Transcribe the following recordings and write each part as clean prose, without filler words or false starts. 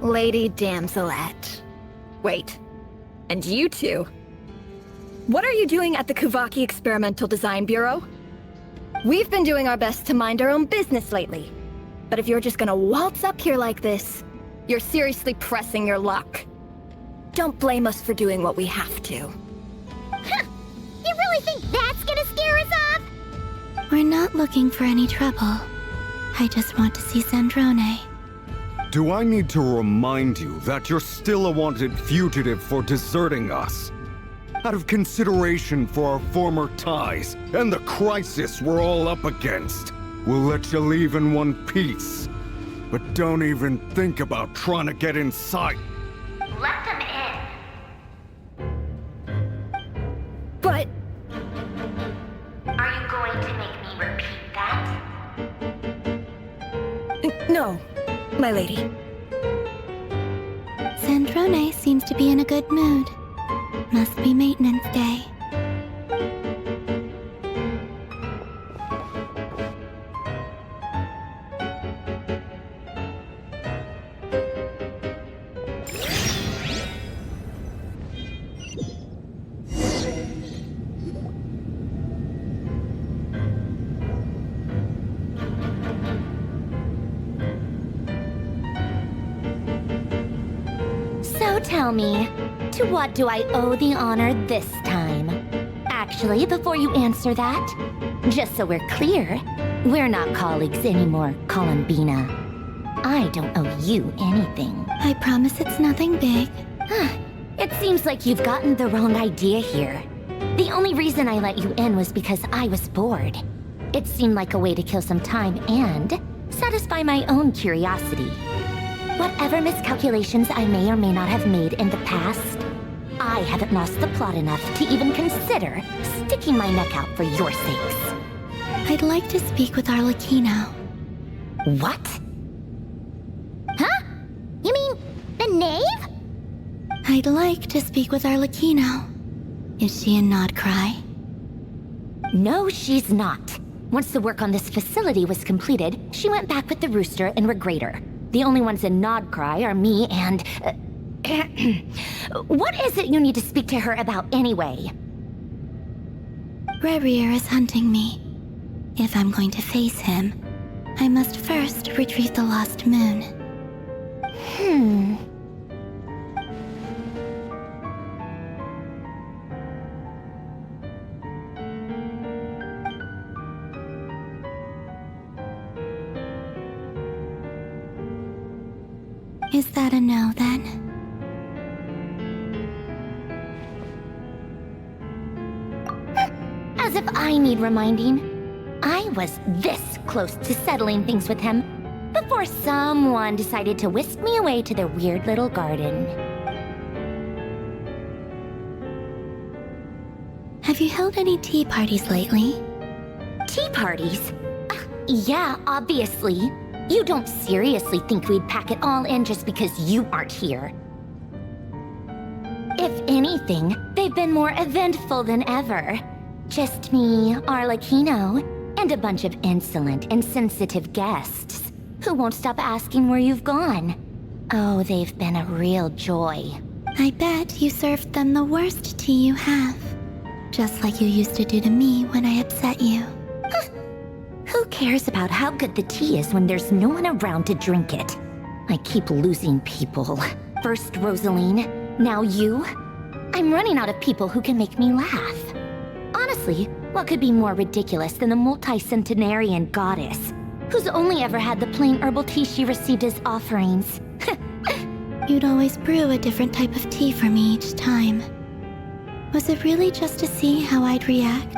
Lady Damselette. Wait, and you two? What are you doing at the Kuvaki Experimental Design Bureau? We've been doing our best to mind our own business lately. But if you're just gonna waltz up here like this, you're seriously pressing your luck. Don't blame us for doing what we have to. Huh! You really think that's gonna scare us off? We're not looking for any trouble. I just want to see Sandrone. Do I need to remind you that you're still a wanted fugitive for deserting us? Out of consideration for our former ties and the crisis we're all up against, we'll let you leave in one piece. But don't even think about trying to get inside. Let them in. But... Are you going to make me repeat that? No, my lady. Sandrone seems to be in a good mood. Must be maintenance day. So tell me, to what do I owe the honor this time? Actually, before you answer that, just so we're clear, we're not colleagues anymore, Columbina. I don't owe you anything. I promise it's nothing big. It seems like you've gotten the wrong idea here. The only reason I let you in was because I was bored. It seemed like a way to kill some time and satisfy my own curiosity. Whatever miscalculations I may or may not have made in the past, I haven't lost the plot enough to even consider sticking my neck out for your sakes. I'd like to speak with Arlecchino. What? Huh? You mean the knave? I'd like to speak with Arlecchino. Is she in Nodcry? No, she's not. Once the work on this facility was completed, she went back with the Rooster and Regrator. The only ones in Nodcry are me and... What is it you need to speak to her about anyway? Rerir is hunting me. If I'm going to face him, I must first retrieve the lost moon. Is that a no, then? As if I need reminding. I was this close to settling things with him before someone decided to whisk me away to their weird little garden. Have you held any tea parties lately? Tea parties? Yeah, obviously. You don't seriously think we'd pack it all in just because you aren't here. If anything, they've been more eventful than ever. Just me, Arlecchino, and a bunch of insolent, insensitive guests who won't stop asking where you've gone. Oh, they've been a real joy. I bet you served them the worst tea you have. Just like you used to do to me when I upset you. Who cares about how good the tea is when there's no one around to drink it? I keep losing people. First Rosaline, now you. I'm running out of people who can make me laugh. Honestly, what could be more ridiculous than the multi-centenarian goddess, who's only ever had the plain herbal tea she received as offerings? You'd always brew a different type of tea for me each time. Was it really just to see how I'd react?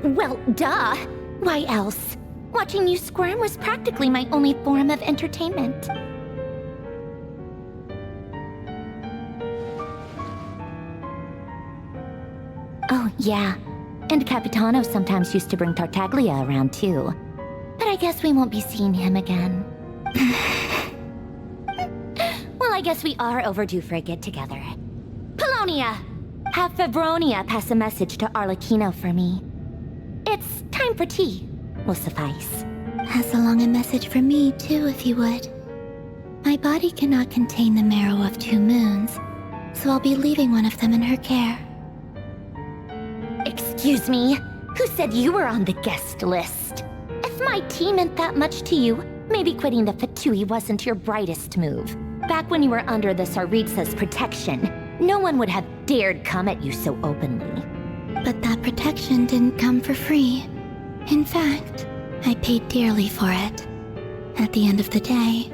Well, duh. Why else? Watching you squirm was practically my only form of entertainment. Oh, yeah. And Capitano sometimes used to bring Tartaglia around, too. But I guess we won't be seeing him again. Well, I guess we are overdue for a get-together. Polonia! Have Febronia pass a message to Arlecchino for me. It's time for tea. will suffice. Pass along a message from me, too, if you would. My body cannot contain the marrow of 2 moons, so I'll be leaving one of them in her care. Excuse me? Who said you were on the guest list? If my tea meant that much to you, maybe quitting the Fatui wasn't your brightest move. Back when you were under the Tsaritsa's protection, no one would have dared come at you so openly. But that protection didn't come for free. In fact, I paid dearly for it. At the end of the day,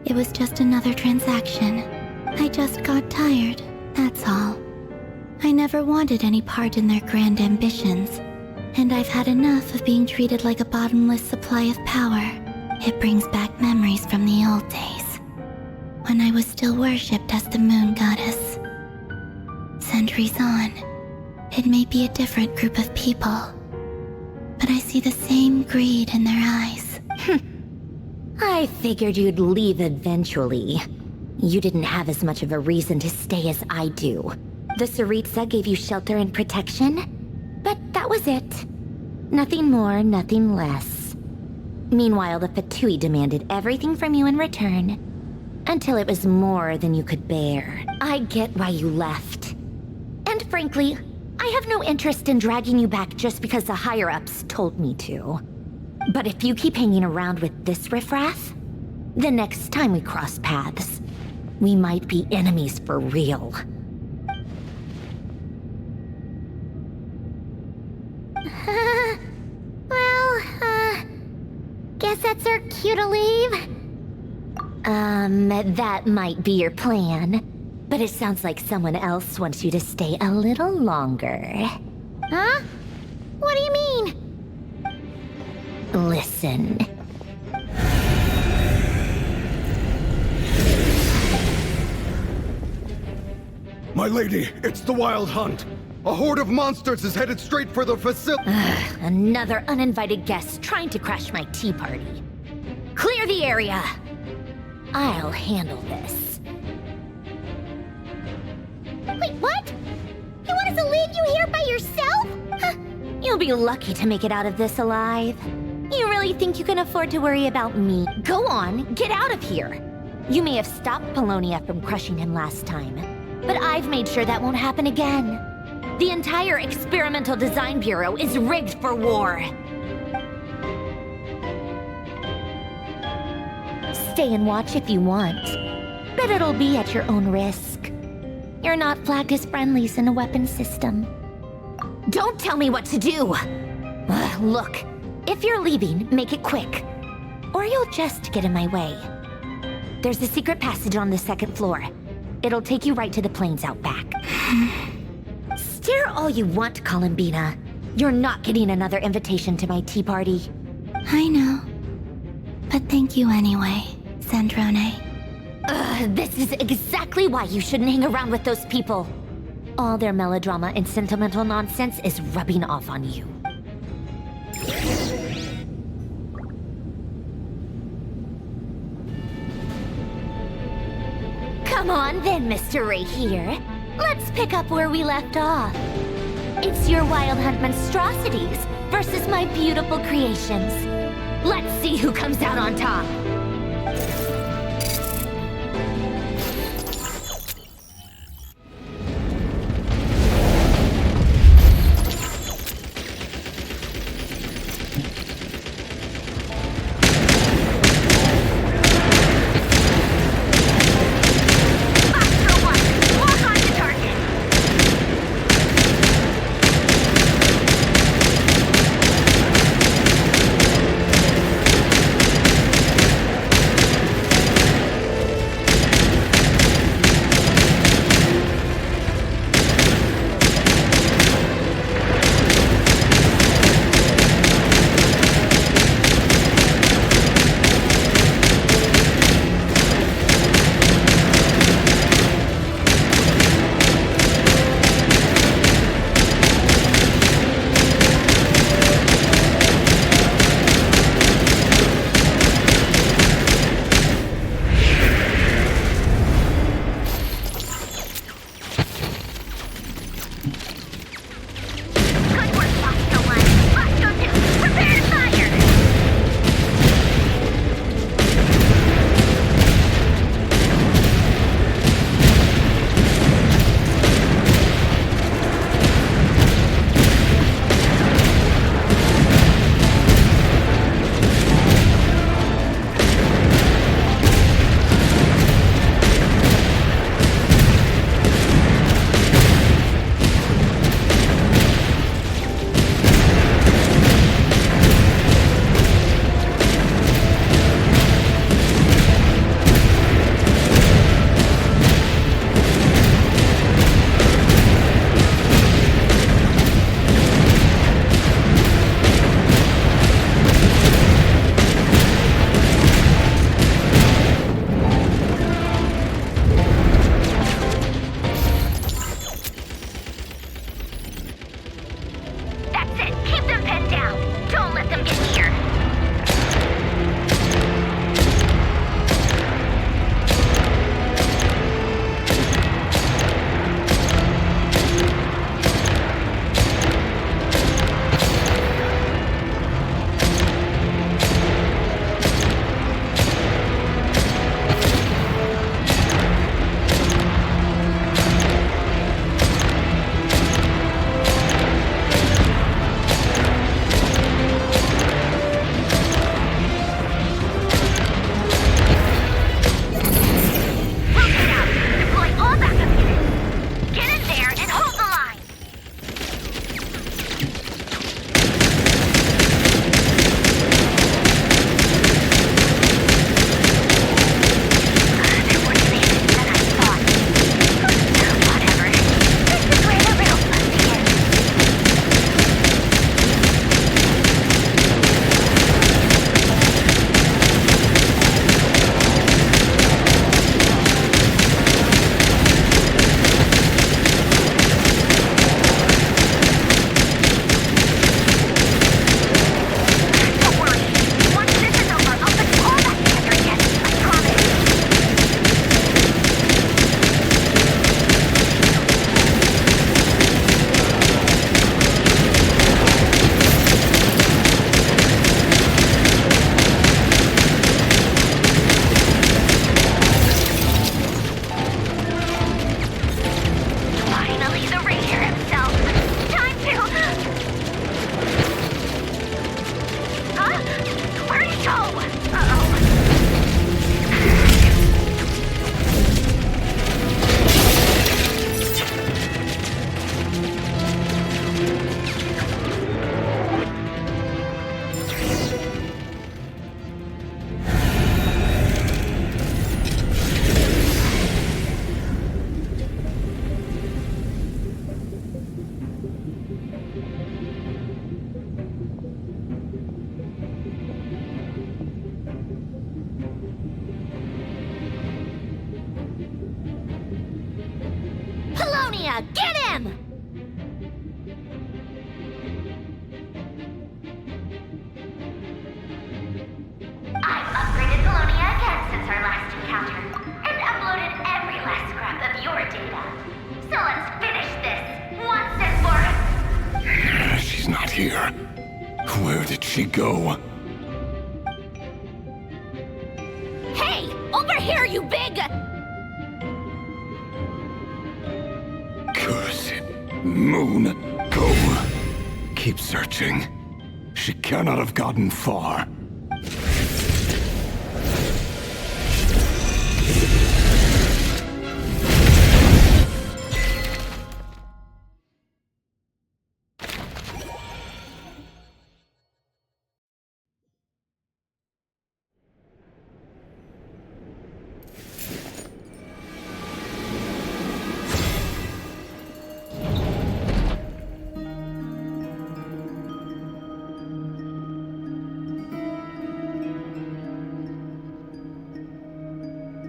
it was just another transaction. I just got tired, that's all. I never wanted any part in their grand ambitions, and I've had enough of being treated like a bottomless supply of power. It brings back memories from the old days, when I was still worshipped as the moon goddess. Centuries on, it may be a different group of people, but I see the same greed in their eyes. I figured you'd leave eventually. You didn't have as much of a reason to stay as I do. The Tsaritsa gave you shelter and protection, but that was it. Nothing more, nothing less. Meanwhile, the Fatui demanded everything from you in return, until it was more than you could bear. I get why you left. And frankly, I have no interest in dragging you back just because the higher-ups told me to. But if you keep hanging around with this riffraff, the next time we cross paths, we might be enemies for real. Guess that's our cue to leave? That might be your plan. But it sounds like someone else wants you to stay a little longer. Huh? What do you mean? Listen. My lady, it's the Wild Hunt. A horde of monsters is headed straight for the facility. Another uninvited guest trying to crash my tea party. Clear the area! I'll handle this. Wait, what? You want us to leave you here by yourself? Huh. You'll be lucky to make it out of this alive. You really think you can afford to worry about me? Go on, get out of here! You may have stopped Polonia from crushing him last time, but I've made sure that won't happen again. The entire Experimental Design Bureau is rigged for war. Stay and watch if you want, but it'll be at your own risk. You're not flagged as friendlies in a weapons system. Don't tell me what to do! Look, if you're leaving, make it quick, or you'll just get in my way. There's a secret passage on the 2nd floor. It'll take you right to the plains out back. Stare all you want, Columbina. You're not getting another invitation to my tea party. I know. But thank you anyway, Sandrone. This is exactly why you shouldn't hang around with those people. All their melodrama and sentimental nonsense is rubbing off on you. Come on then, Mr. Right here. Let's pick up where we left off. It's your Wild Hunt monstrosities versus my beautiful creations. Let's see who comes out on top. Apollonia! Get him! I've upgraded Apollonia again since our last encounter, and uploaded every last scrap of your data. So let's finish this, once and for all. She's not here. Where did she go? Hey! Over here, you big... Curse it. Moon, go. Keep searching. She cannot have gotten far.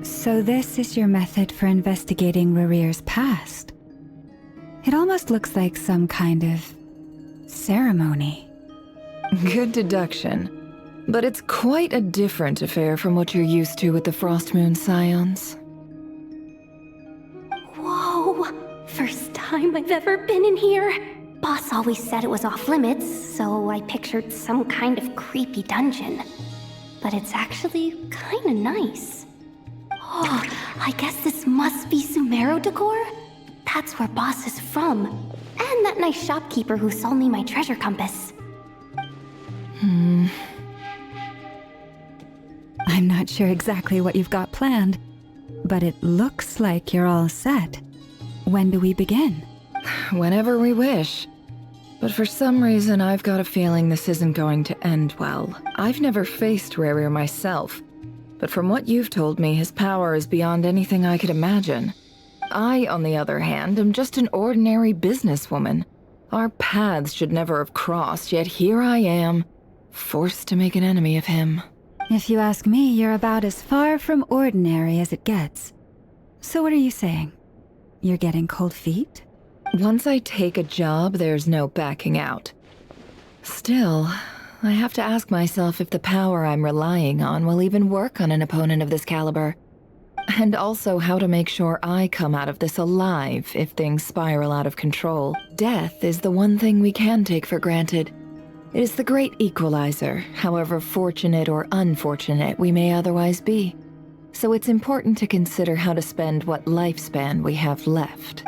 So this is your method for investigating Rarir's past? It almost looks like some kind of ceremony. Good deduction. But it's quite a different affair from what you're used to with the Frostmoon Scions. Whoa! First time I've ever been in here. Boss always said it was off limits, so I pictured some kind of creepy dungeon. But it's actually kinda nice. Oh, I guess this must be Sumero decor? That's where Boss is from. And that nice shopkeeper who sold me my treasure compass. I'm not sure exactly what you've got planned, but it looks like you're all set. When do we begin? Whenever we wish. But for some reason, I've got a feeling this isn't going to end well. I've never faced Rarir myself, but from what you've told me, his power is beyond anything I could imagine. I, on the other hand, am just an ordinary businesswoman. Our paths should never have crossed, yet here I am, forced to make an enemy of him. If you ask me, you're about as far from ordinary as it gets. So what are you saying? You're getting cold feet? Once I take a job, there's no backing out. Still, I have to ask myself if the power I'm relying on will even work on an opponent of this caliber. And also how to make sure I come out of this alive if things spiral out of control. Death is the one thing we can take for granted. It is the great equalizer, however fortunate or unfortunate we may otherwise be. So it's important to consider how to spend what lifespan we have left.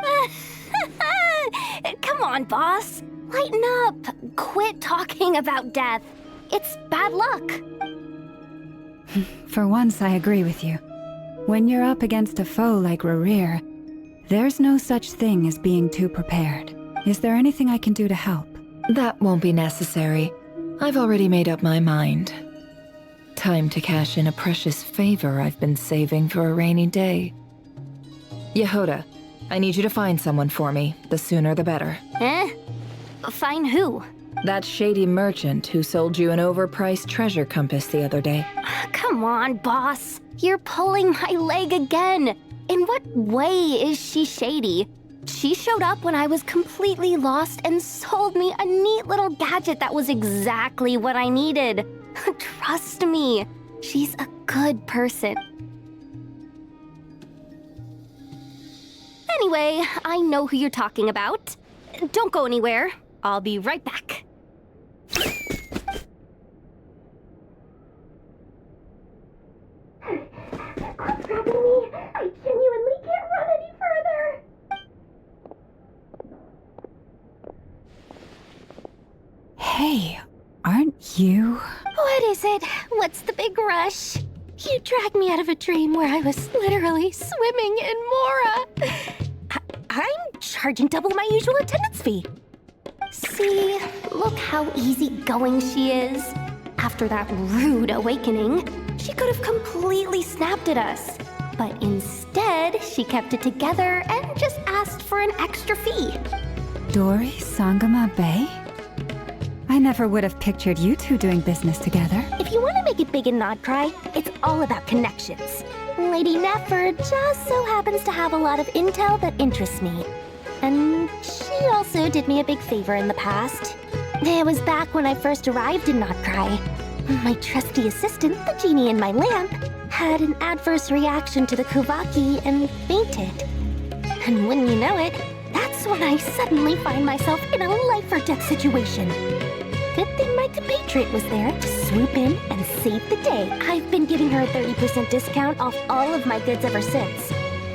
Come on, boss. Lighten up. Quit talking about death. It's bad luck. For once, I agree with you. When you're up against a foe like Rarir, there's no such thing as being too prepared. Is there anything I can do to help? That won't be necessary. I've already made up my mind. Time to cash in a precious favor I've been saving for a rainy day. Yehoda, I need you to find someone for me. The sooner the better. Eh? Find who? That shady merchant who sold you an overpriced treasure compass the other day. Come on, boss. You're pulling my leg again. In what way is she shady? She showed up when I was completely lost and sold me a neat little gadget that was exactly what I needed. Trust me, she's a good person. Anyway, I know who you're talking about. Don't go anywhere. I'll be right back. Quit grabbing me. I genuinely can't run any further. Hey, aren't you? What is it? What's the big rush? You dragged me out of a dream where I was literally swimming in Mora. I'm charging double my usual attendance fee. See, look how easygoing she is. After that rude awakening, she could have completely snapped at us. But instead, she kept it together and just asked for an extra fee. Dori Sangama Bay? I never would have pictured you two doing business together. If you want to make it big and not cry, it's all about connections. Lady Nefer just so happens to have a lot of intel that interests me. And she also did me a big favor in the past. It was back when I first arrived in Not Cry. My trusty assistant, the genie in my lamp, had an adverse reaction to the Kuvaki and fainted. And wouldn't you know it, that's when I suddenly find myself in a life-or-death situation. Good thing my compatriot was there to swoop in and save the day. I've been giving her a 30% discount off all of my goods ever since.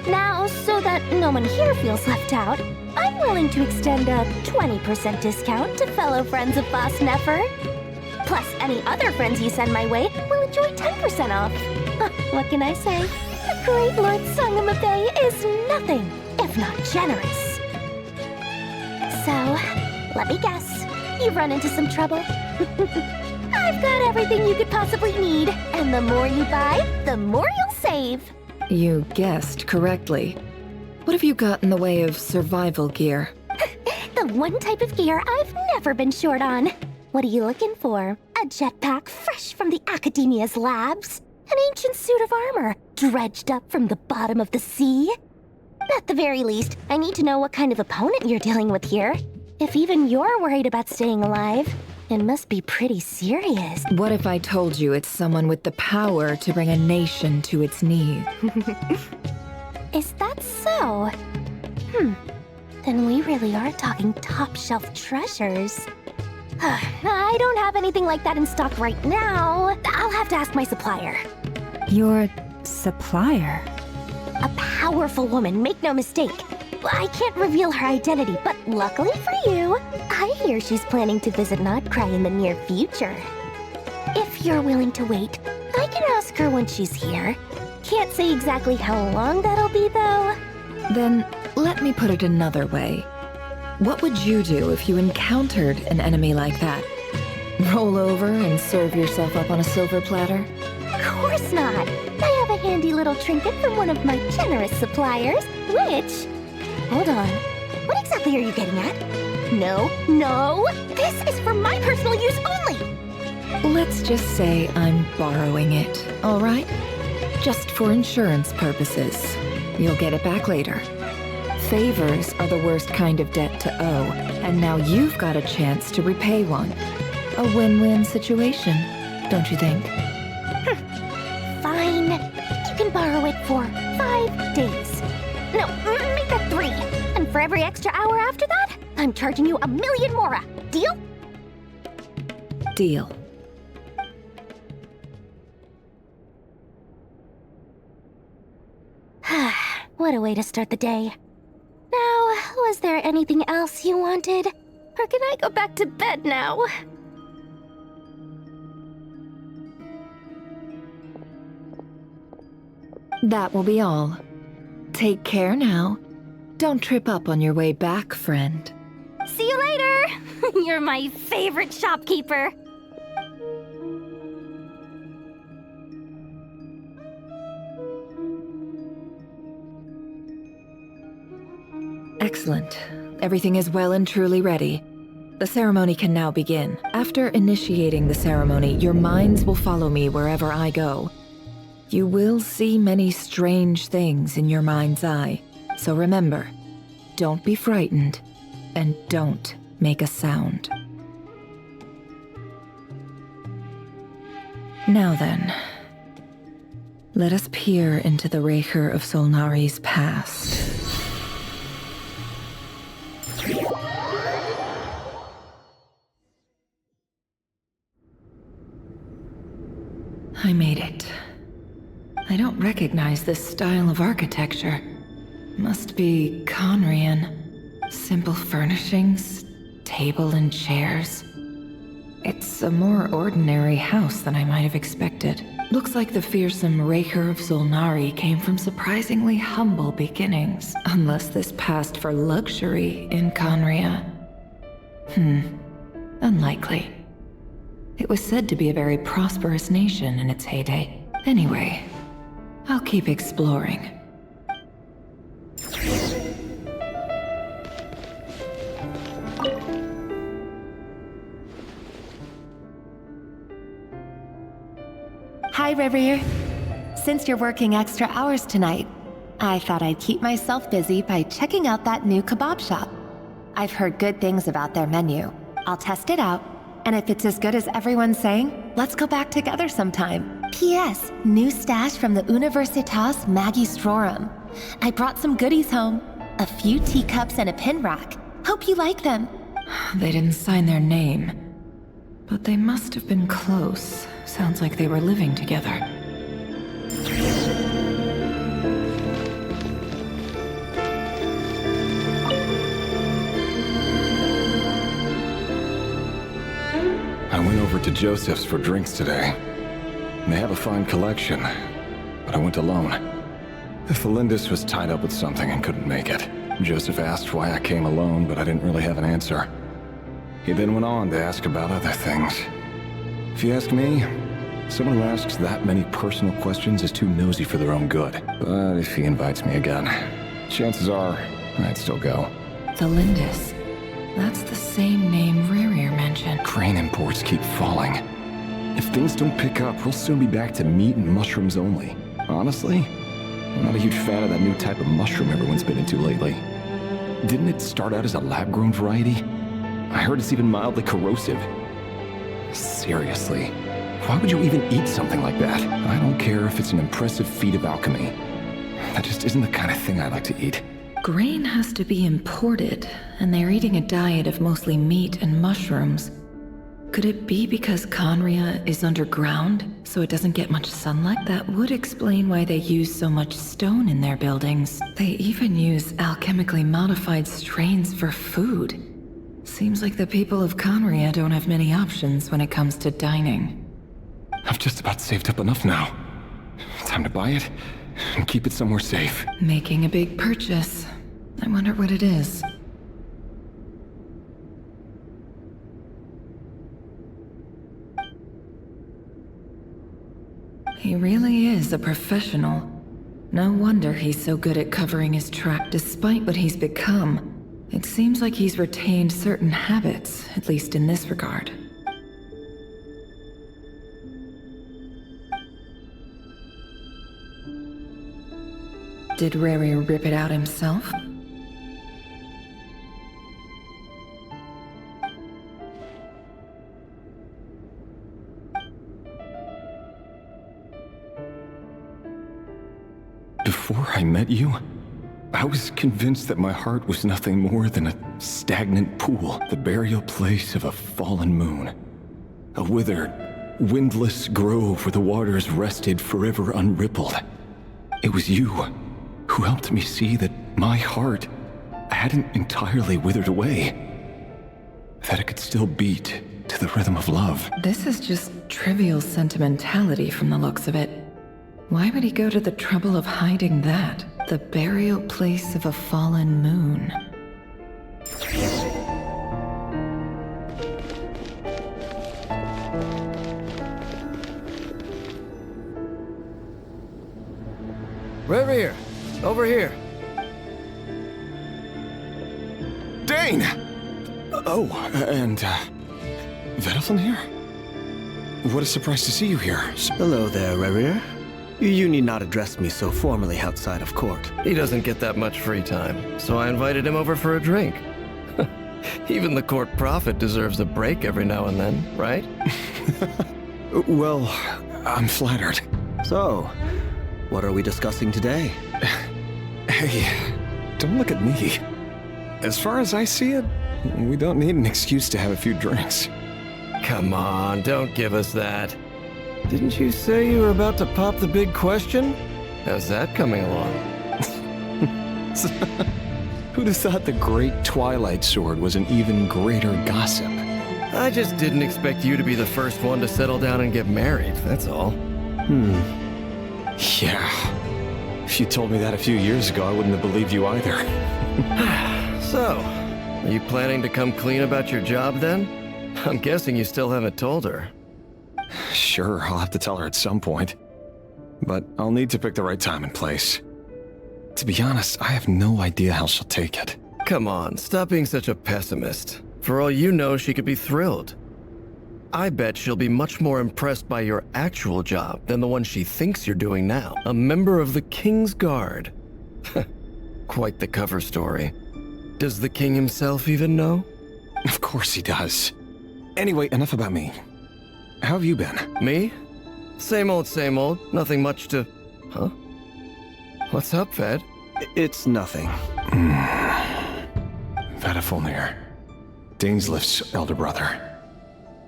Now, so that no one here feels left out, I'm willing to extend a 20% discount to fellow friends of Boss Nefer. Plus, any other friends you send my way will enjoy 10% off. What can I say? The great Lord Sangamabe is nothing if not generous. So, let me guess. You've run into some trouble? I've got everything you could possibly need, and the more you buy, the more you'll save. You guessed correctly. What have you got in the way of survival gear? The one type of gear I've never been short on. What are you looking for? A jetpack fresh from the Academia's labs? An ancient suit of armor dredged up from the bottom of the sea? At the very least, I need to know what kind of opponent you're dealing with here. If even you're worried about staying alive, it must be pretty serious. What if I told you it's someone with the power to bring a nation to its knees? Is that so? Then we really are talking top-shelf treasures. I don't have anything like that in stock right now. I'll have to ask my supplier. Your supplier? A powerful woman, make no mistake. I can't reveal her identity, but luckily for you, I hear she's planning to visit Notcry in the near future. If you're willing to wait, I can ask her when she's here. Can't say exactly how long that'll be, though. Then, let me put it another way. What would you do if you encountered an enemy like that? Roll over and serve yourself up on a silver platter? Of course not. I have a handy little trinket from one of my generous suppliers, which... Hold on. What exactly are you getting at? No. This is for my personal use only! Let's just say I'm borrowing it, all right? Just for insurance purposes. You'll get it back later. Favors are the worst kind of debt to owe, and now you've got a chance to repay one. A win-win situation, don't you think? Fine. You can borrow it for 5 days. No, make that 3. And for every extra hour after that, I'm charging you 1,000,000 mora. Deal? Deal. What a way to start the day. Now, was there anything else you wanted? Or can I go back to bed now? That will be all. Take care now. Don't trip up on your way back, friend. See you later! You're my favorite shopkeeper. Excellent. Everything is well and truly ready. The ceremony can now begin. After initiating the ceremony, your minds will follow me wherever I go. You will see many strange things in your mind's eye. So remember, don't be frightened, and don't make a sound. Now then, let us peer into the Raker of Solnari's past. I made it. I don't recognize this style of architecture. Must be Conrian. Simple furnishings, table and chairs. It's a more ordinary house than I might have expected. Looks like the fearsome Raker of Solnari came from surprisingly humble beginnings. Unless this passed for luxury in Conria. Unlikely. It was said to be a very prosperous nation in its heyday. Anyway, I'll keep exploring. Hi, River. Since you're working extra hours tonight, I thought I'd keep myself busy by checking out that new kebab shop. I've heard good things about their menu. I'll test it out, and if it's as good as everyone's saying, let's go back together sometime. P.S. New stash from the Universitas Magistrorum. I brought some goodies home. A few teacups and a pin rack. Hope you like them. They didn't sign their name, but they must have been close. Sounds like they were living together. I went over to Joseph's for drinks today. They have a fine collection, but I went alone. Felindis was tied up with something and couldn't make it. Joseph asked why I came alone, but I didn't really have an answer. He then went on to ask about other things. If you ask me, someone who asks that many personal questions is too nosy for their own good. But if he invites me again, chances are I'd still go. Felindis. That's the same name Rerir mentioned. Grain imports keep falling. If things don't pick up, we'll soon be back to meat and mushrooms only. Honestly, I'm not a huge fan of that new type of mushroom everyone's been into lately. Didn't it start out as a lab-grown variety? I heard it's even mildly corrosive. Seriously, why would you even eat something like that? I don't care if it's an impressive feat of alchemy. That just isn't the kind of thing I like to eat. Grain has to be imported, and they're eating a diet of mostly meat and mushrooms. Could it be because Conria is underground, so it doesn't get much sunlight? That would explain why they use so much stone in their buildings. They even use alchemically modified strains for food. Seems like the people of Conria don't have many options when it comes to dining. I've just about saved up enough now. Time to buy it and keep it somewhere safe. Making a big purchase. I wonder what it is. He really is a professional. No wonder he's so good at covering his track despite what he's become. It seems like he's retained certain habits, at least in this regard. Did Rerir rip it out himself? Before I met you, I was convinced that my heart was nothing more than a stagnant pool, the burial place of a fallen moon. A withered, windless grove where the waters rested forever unrippled. It was you who helped me see that my heart hadn't entirely withered away, that it could still beat to the rhythm of love. This is just trivial sentimentality from the looks of it. Why would he go to the trouble of hiding that? The burial place of a fallen moon. Rerir, over here. Dane! Oh, and, Vedelson here? What a surprise to see you here. Hello there, Rerir. You need not address me so formally outside of court. He doesn't get that much free time, so I invited him over for a drink. Even the court prophet deserves a break every now and then, right? Well, I'm flattered. So, what are we discussing today? Hey, don't look at me. As far as I see it, we don't need an excuse to have a few drinks. Come on, don't give us that. Didn't you say you were about to pop the big question? How's that coming along? Who'd have thought the great Twilight Sword was an even greater gossip? I just didn't expect you to be the first one to settle down and get married, that's all. Yeah. If you told me that a few years ago, I wouldn't have believed you either. So, are you planning to come clean about your job then? I'm guessing you still haven't told her. Sure, I'll have to tell her at some point. But I'll need to pick the right time and place. To be honest, I have no idea how she'll take it. Come on, stop being such a pessimist. For all you know, she could be thrilled. I bet she'll be much more impressed by your actual job than the one she thinks you're doing now. A member of the King's Guard. Quite the cover story. Does the king himself even know? Of course he does. Anyway, enough about me. How have you been? Me? Same old, nothing much to... Huh? What's up, Ved? It's nothing. Vadafulnir, Dainslift's elder brother.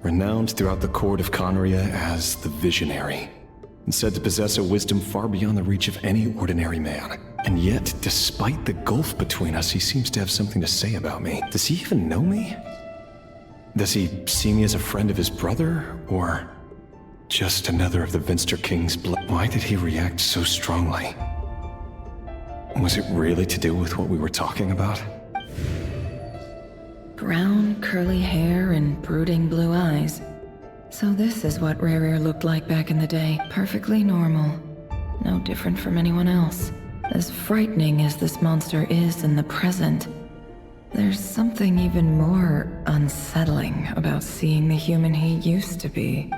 Renowned throughout the court of Conria as the Visionary, and said to possess a wisdom far beyond the reach of any ordinary man. And yet, despite the gulf between us, he seems to have something to say about me. Does he even know me? Does he see me as a friend of his brother, or just another of the Vinster King's blood? Why did he react so strongly? Was it really to do with what we were talking about? Brown, curly hair and brooding blue eyes. So this is what Rerir looked like back in the day. Perfectly normal. No different from anyone else. As frightening as this monster is in the present, there's something even more unsettling about seeing the human he used to be.